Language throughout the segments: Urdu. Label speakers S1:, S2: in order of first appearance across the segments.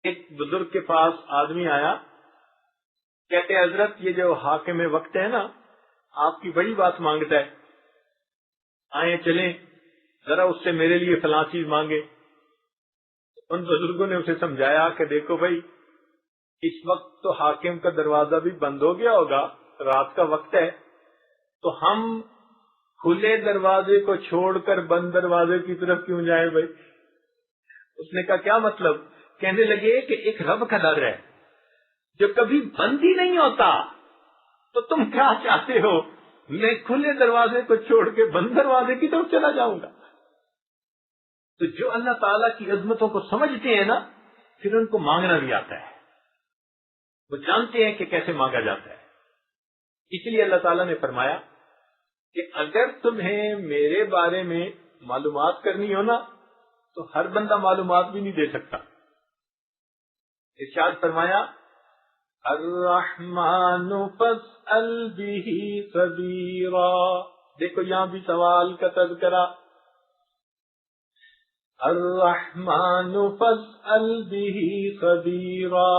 S1: ایک بزرگ کے پاس آدمی آیا، کہتے حضرت یہ جو حاکم وقت ہے نا، آپ کی بڑی بات مانگتا ہے، آئیں چلیں ذرا اس سے میرے لیے فلاں چیز مانگے۔ ان بزرگوں نے اسے سمجھایا کہ دیکھو بھائی، اس وقت تو حاکم کا دروازہ بھی بند ہو گیا ہوگا، رات کا وقت ہے، تو ہم کھلے دروازے کو چھوڑ کر بند دروازے کی طرف کیوں جائیں بھائی؟ اس نے کہا کیا مطلب؟ کہنے لگے کہ ایک رب کا در ہے جو کبھی بند ہی نہیں ہوتا، تو تم کیا چاہتے ہو میں کھلے دروازے کو چھوڑ کے بند دروازے کی طرف چلا جاؤں گا؟ تو جو اللہ تعالیٰ کی عظمتوں کو سمجھتے ہیں نا، پھر ان کو مانگنا بھی آتا ہے، وہ جانتے ہیں کہ کیسے مانگا جاتا ہے۔ اس لیے اللہ تعالیٰ نے فرمایا کہ اگر تمہیں میرے بارے میں معلومات کرنی ہو نا، تو ہر بندہ معلومات بھی نہیں دے سکتا۔ ارشاد فرمایا الرحمن فاسأل به خبیرا، دیکھو یہاں بھی سوال کا تذکرہ، الرحمن فاسأل به خبیرا،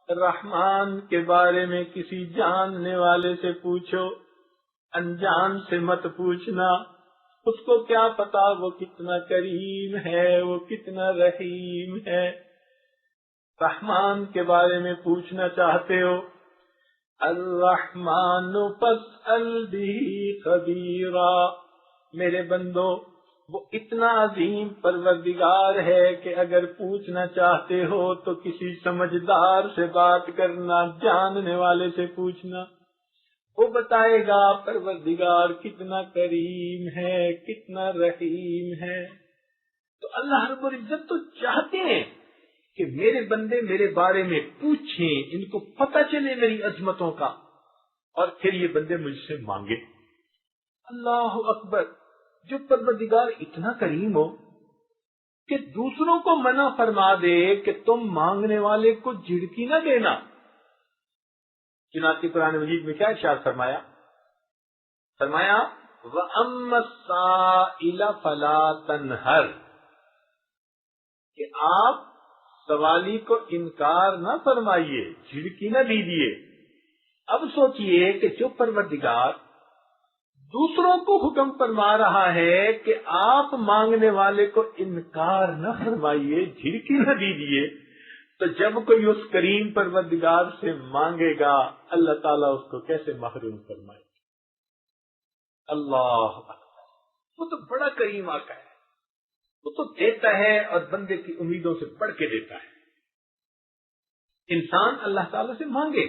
S1: رحمان کے بارے میں کسی جاننے والے سے پوچھو، انجان سے مت پوچھنا، اس کو کیا پتا وہ کتنا کریم ہے، وہ کتنا رحیم ہے۔ رحمان کے بارے میں پوچھنا چاہتے ہو، الرحمن فاسأل به خبیرا، میرے بندو وہ اتنا عظیم پروردگار ہے کہ اگر پوچھنا چاہتے ہو تو کسی سمجھدار سے بات کرنا، جاننے والے سے پوچھنا، وہ بتائے گا پروردگار کتنا کریم ہے، کتنا رحیم ہے۔ تو اللہ رب العزت تو چاہتے ہیں کہ میرے بندے میرے بارے میں پوچھیں، ان کو پتہ چلے میری عظمتوں کا، اور پھر یہ بندے مجھ سے مانگے۔ اللہ اکبر، جو پروردگار اتنا کریم ہو کہ دوسروں کو منع فرما دے کہ تم مانگنے والے کو جھڑکی نہ دینا۔ چنانچہ قرآن مجید میں کیا ارشاد فرمایا؟ فرمایا وَأَمَّا السَّائِلَ فَلَا تَنْهَرْ، کہ آپ سوالی کو انکار نہ فرمائیے، جھڑکی نہ دیجیے۔ اب سوچئے کہ جو پروردگار دوسروں کو حکم فرما رہا ہے کہ آپ مانگنے والے کو انکار نہ فرمائیے، جھڑکی نہ دیجیے، تو جب کوئی اس کریم پروردگار سے مانگے گا، اللہ تعالیٰ اس کو کیسے محروم فرمائے گا؟ اللہ اکبر، وہ تو بڑا کریم آقا ہے، وہ تو دیتا ہے اور بندے کی امیدوں سے بڑھ کے دیتا ہے۔ انسان اللہ تعالیٰ سے مانگے،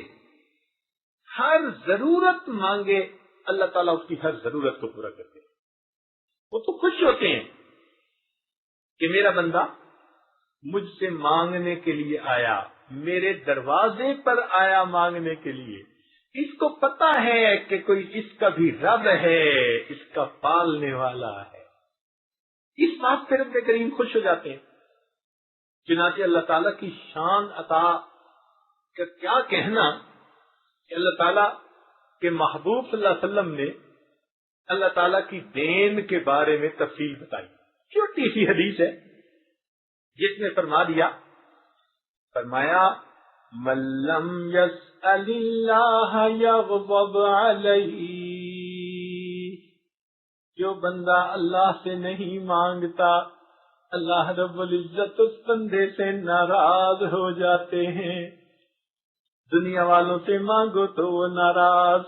S1: ہر ضرورت مانگے، اللہ تعالیٰ اس کی ہر ضرورت کو پورا کرتے ہیں۔ وہ تو خوش ہوتے ہیں کہ میرا بندہ مجھ سے مانگنے کے لیے آیا، میرے دروازے پر آیا مانگنے کے لیے، اس کو پتا ہے کہ کوئی اس کا بھی رب ہے، اس کا پالنے والا ہے۔ اس بات پہ رب کریم خوش ہو جاتے ہیں۔ چنانچہ اللہ تعالیٰ کی شان عطا کا کیا کہنا کہ اللہ تعالیٰ کہ محبوب صلی اللہ علیہ وسلم نے اللہ تعالیٰ کی دین کے بارے میں تفصیل بتائی۔ چھوٹی سی حدیث ہے جس میں فرمایا من لم يسأل اللہ یغضب علیہ، جو بندہ اللہ سے نہیں مانگتا اللہ رب العزت اس بندے سے ناراض ہو جاتے ہیں۔ دنیا والوں سے مانگو تو وہ ناراض،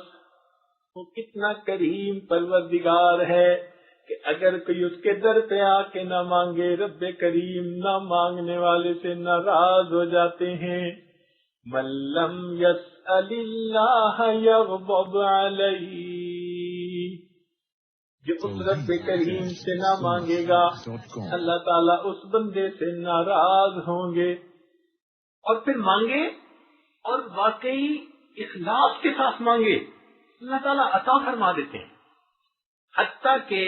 S1: وہ کتنا کریم پروردگار ہے کہ اگر کوئی اس کے در پہ آ کے نہ مانگے، رب کریم نہ مانگنے والے سے ناراض ہو جاتے ہیں۔ من لم یسأل اللہ یغضب علیہ، جو اس رب کریم سے نہ مانگے گا اللہ تعالیٰ اس بندے سے ناراض ہوں گے۔ اور پھر مانگے اور واقعی اخلاص کے ساتھ مانگے، اللہ تعالیٰ عطا فرما دیتے ہیں۔ حتیٰ کہ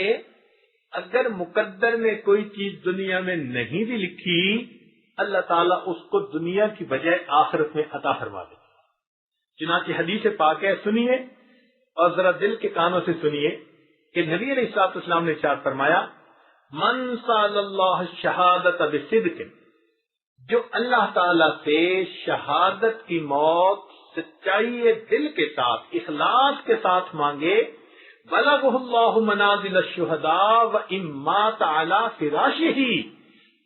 S1: اگر مقدر میں کوئی چیز دنیا میں نہیں بھی لکھی، اللہ تعالیٰ اس کو دنیا کی بجائے آخرت میں عطا فرما دیتے ہیں۔ چنانچہ حدیث پاک ہے، سنیے اور ذرا دل کے کانوں سے سنیے کہ نبی علیہ الصلوۃ والسلام نے ارشاد فرمایا من سأل اللہ الشہادۃ بصدق، جو اللہ تعالی سے شہادت کی موت سچائی دل کے ساتھ اخلاص کے ساتھ مانگے، بلغہ اللہ منازل الشہداء وان مات علی فراشہ،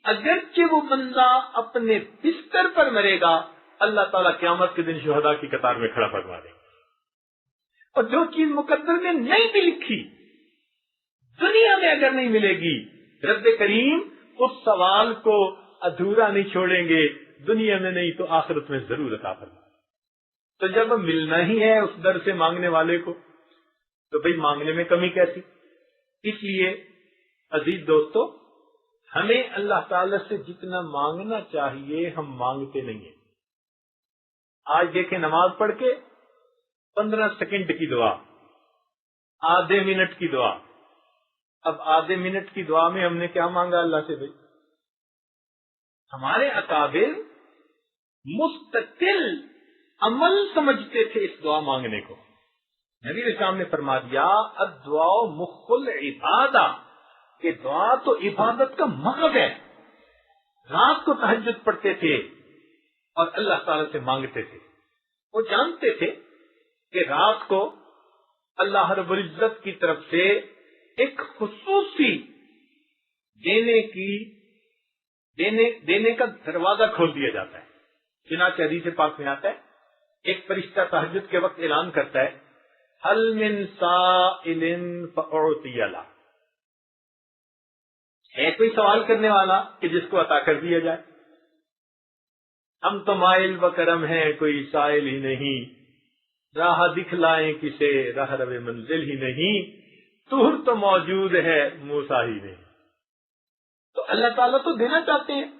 S1: اگرچہ وہ بندہ اپنے بستر پر مرے گا، اللہ تعالیٰ قیامت کے دن شہداء کی قطار میں کھڑا فرما دے گا۔ اور جو چیز مقدر میں نہیں بھی لکھی، دنیا میں اگر نہیں ملے گی، رب کریم اس سوال کو ادھورا نہیں چھوڑیں گے، دنیا میں نہیں تو آخرت میں ضرور عطا فرمائیں۔ تو جب ملنا ہی ہے اس در سے مانگنے والے کو، تو بھئی مانگنے میں کمی کیسی؟ اس لیے عزیز دوستو، ہمیں اللہ تعالی سے جتنا مانگنا چاہیے ہم مانگتے نہیں ہیں۔ آج دیکھیں نماز پڑھ کے 15 سیکنڈ کی دعا، آدھے منٹ کی دعا۔ اب آدھے منٹ کی دعا میں ہم نے کیا مانگا اللہ سے؟ بھائی ہمارے اکابر مستقل عمل سمجھتے تھے اس دعا مانگنے کو۔ نبی اسلام نے فرما دیا الدعاء مخ العبادہ، کہ دعا تو عبادت کا مغز ہے۔ رات کو تہجد پڑھتے تھے اور اللہ تعالی سے مانگتے تھے۔ وہ جانتے تھے کہ رات کو اللہ رب العزت کی طرف سے ایک خصوصی دینے کا دروازہ کھول دیا جاتا ہے۔ چنانچہ حدیث پاک میں آتا ہے ایک فرشتہ تہجد کے وقت اعلان کرتا ہے هل من سائل فأعطی له، ہے کوئی سوال کرنے والا کہ جس کو عطا کر دیا جائے؟ ہم تو مائل و کرم ہیں، کوئی سائل ہی نہیں، راہ دکھلائیں کسے راہ رو منزل ہی نہیں، طور تو موجود ہے موسیٰ ہی نہیں۔ تو اللہ تعالیٰ تو دینا چاہتے ہیں،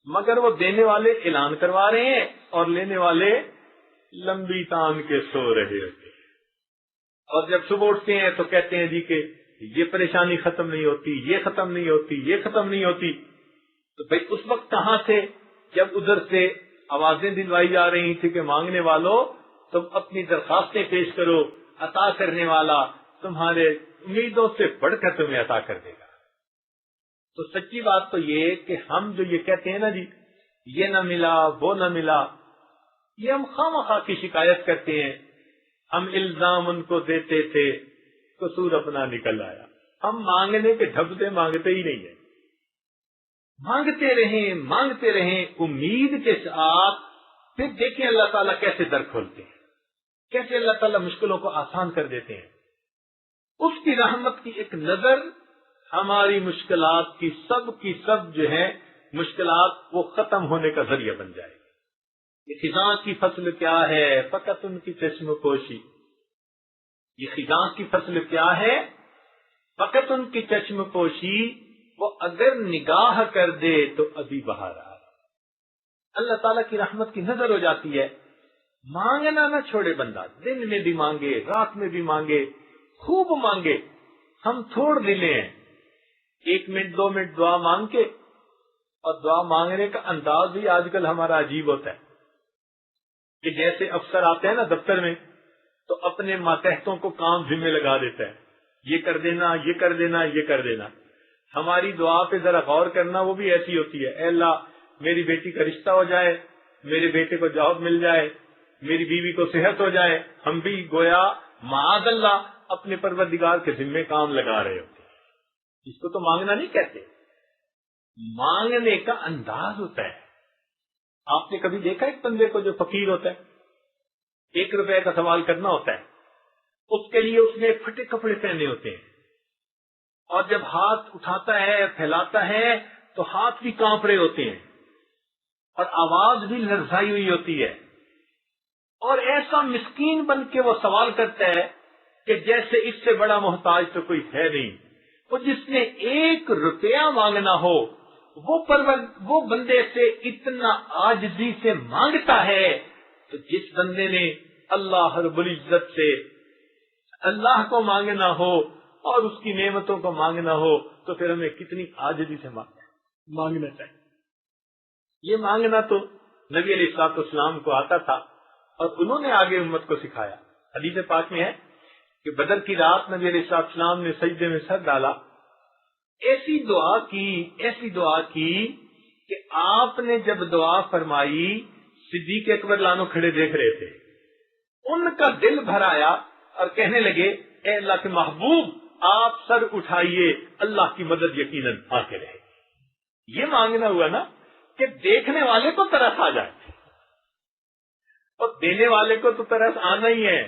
S1: مگر وہ دینے والے اعلان کروا رہے ہیں اور لینے والے لمبی تان کے سو رہے ہوتے ہیں۔ اور جب صبح اٹھتے ہیں تو کہتے ہیں جی کہ یہ پریشانی ختم نہیں ہوتی، یہ ختم نہیں ہوتی، یہ ختم نہیں ہوتی۔ تو بھائی اس وقت کہاں تھے جب ادھر سے آوازیں دلوائی جا رہی تھی کہ مانگنے والوں تم اپنی درخواستیں پیش کرو، عطا کرنے والا تمہارے امیدوں سے بڑھ کر تمہیں عطا کر دے گا۔ تو سچی بات تو یہ کہ ہم جو یہ کہتے ہیں نا جی یہ نہ ملا وہ نہ ملا، یہ ہم خواہ کی شکایت کرتے ہیں، ہم الزام ان کو دیتے تھے، قصور اپنا نکل آیا۔ ہم مانگنے کے ڈھبتے مانگتے ہی نہیں ہیں، مانگتے رہیں امید کے ساتھ، پھر دیکھیں اللہ تعالیٰ کیسے در کھولتے ہیں، کیسے اللہ تعالیٰ مشکلوں کو آسان کر دیتے ہیں۔ اس کی رحمت کی ایک نظر ہماری مشکلات کی سب جو ہے مشکلات وہ ختم ہونے کا ذریعہ بن جائے گی۔ یہ خزاں کی فصل کیا ہے فقط ان کی چشم پوشی، یہ خزاں کی فصل کیا ہے فقط ان کی چشم پوشی، وہ اگر نگاہ کر دے تو ابھی بہار آ رہا۔ اللہ تعالیٰ کی رحمت کی نظر ہو جاتی ہے۔ مانگنا نہ چھوڑے بندہ، دن میں بھی مانگے، رات میں بھی مانگے، خوب مانگے۔ ہم تھوڑ دلے ہیں، 1 منٹ 2 منٹ دعا مانگ کے، اور دعا مانگنے کا انداز بھی آج کل ہمارا عجیب ہوتا ہے کہ جیسے افسر آتے ہیں نا دفتر میں تو اپنے ماتحتوں کو کام ذمہ لگا دیتا ہے، یہ کر دینا، یہ کر دینا، یہ کر دینا۔ ہماری دعا پہ ذرا غور کرنا، وہ بھی ایسی ہوتی ہے، اے اللہ میری بیٹی کا رشتہ ہو جائے، میرے بیٹے کو جاب مل جائے، میری بیوی کو صحت ہو جائے۔ ہم بھی گویا معاذ اللہ اپنے پروردگار کے ذمہ کام لگا رہے ہوتے ہیں۔ اس کو تو مانگنا نہیں کہتے، مانگنے کا انداز ہوتا ہے۔ آپ نے کبھی دیکھا ایک بندے کو جو فقیر ہوتا ہے، 1 روپے کا سوال کرنا ہوتا ہے، اس کے لیے اس نے پھٹے کپڑے پہنے ہوتے ہیں، اور جب ہاتھ اٹھاتا ہے پھیلاتا ہے تو ہاتھ بھی کانپ رہے ہوتے ہیں اور آواز بھی لرزائی ہوئی ہوتی ہے، اور ایسا مسکین بن کے وہ سوال کرتا ہے کہ جیسے اس سے بڑا محتاج تو کوئی ہے نہیں۔ وہ جس نے 1 روپیہ مانگنا ہو وہ بندے سے اتنا عاجزی سے مانگتا ہے، تو جس بندے نے اللہ رب العزت سے اللہ کو مانگنا ہو اور اس کی نعمتوں کو مانگنا ہو تو پھر ہمیں کتنی عاجزی سے مانگنا چاہیے۔ یہ مانگنا تو نبی علیہ الصلوۃ والسلام کو آتا تھا اور انہوں نے آگے امت کو سکھایا۔ حدیث پاک میں ہے کہ بدر کی رات نبی علیہ الصلوۃ والسلام نے سجدے میں سر ڈالا، ایسی دعا کی کہ آپ نے جب دعا فرمائی صدیق اکبر لانو کھڑے دیکھ رہے تھے، ان کا دل بھر آیا اور کہنے لگے اے اللہ کے محبوب آپ سر اٹھائیے، اللہ کی مدد یقیناً آ کے رہے گی۔ یہ مانگنا ہوا نا کہ دیکھنے والے کو ترس آ جائے اور دینے والے کو تو ترس آنا ہی ہے۔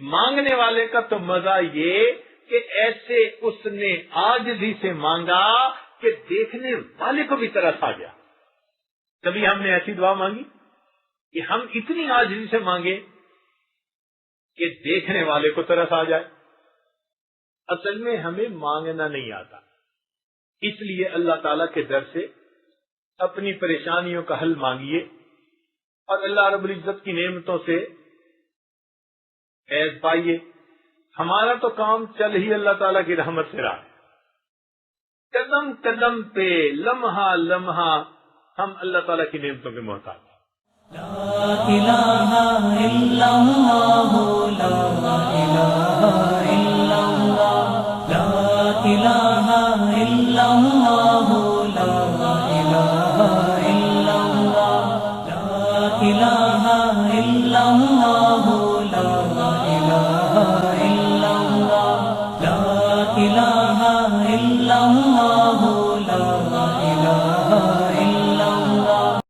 S1: مانگنے والے کا تو مزہ یہ کہ ایسے اس نے عاجزی سے مانگا کہ دیکھنے والے کو بھی ترس آ گیا۔ کبھی ہم نے ایسی دعا مانگی کہ ہم اتنی عاجزی سے مانگے کہ دیکھنے والے کو ترس آ جائے؟ اصل میں ہمیں مانگنا نہیں آتا، اس لیے اللہ تعالی کے در سے اپنی پریشانیوں کا حل مانگیے اور اللہ رب العزت کی نعمتوں سے فیض پائیے۔ ہمارا تو کام چل ہی اللہ تعالیٰ کی رحمت سے رہا ہے، قدم قدم پہ لمحہ لمحہ ہم اللہ تعالیٰ کی نعمتوں کے محتاج ہیں۔
S2: لا الہ الا اللہ، لا الہ